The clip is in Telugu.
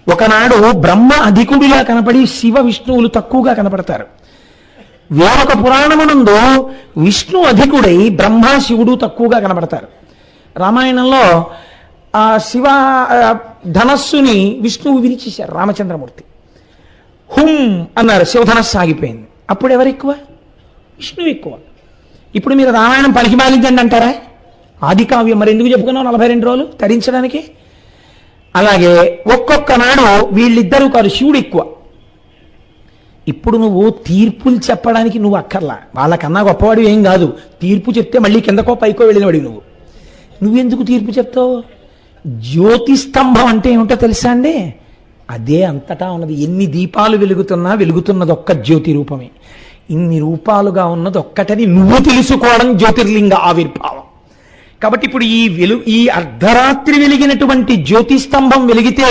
ఒకనాడు బ్రహ్మ అధికుడిలా కనపడి శివ విష్ణువులు తక్కువగా కనపడతారు. వేరొక పురాణమునందు విష్ణు అధికుడై బ్రహ్మ శివుడు తక్కువగా కనపడతారు. రామాయణంలో ఆ శివ ధనస్సుని విష్ణువు విరిచేశారు రామచంద్రమూర్తి. హుం అన్నారు, శివధనస్సు ఆగిపోయింది. అప్పుడు ఎవరు ఎక్కువ? విష్ణువు ఎక్కువ. ఇప్పుడు మీరు రామాయణం పలికి మాలించండి అంటారా? ఆది కావ్యం మరి ఎందుకు చెప్పుకున్నావు 42 రోజులు తరించడానికి? అలాగే ఒక్కొక్క నాడు వీళ్ళిద్దరూ కాదు, శివుడు ఎక్కువ. ఇప్పుడు నువ్వు తీర్పులు చెప్పడానికి నువ్వు అక్కర్లా, వాళ్ళకన్నా గొప్పవాడు ఏం కాదు. తీర్పు చెప్తే మళ్ళీ కిందకో పైకో వెళ్ళినవాడివి నువ్వెందుకు తీర్పు చెప్తావు? జ్యోతిస్తంభం అంటే ఏమిటో తెలుసా అండి? అదే అంతటా ఉన్నది. ఎన్ని దీపాలు వెలుగుతున్నా వెలుగుతున్నది ఒక్క జ్యోతి రూపమే. ఇన్ని రూపాలుగా ఉన్నది ఒక్కటని నువ్వు తెలుసుకోవడం జ్యోతిర్లింగ ఆవిర్భావం. కాబట్టి ఇప్పుడు ఈ అర్ధరాత్రి వెలిగినటువంటి జ్యోతిస్తంభం వెలిగితే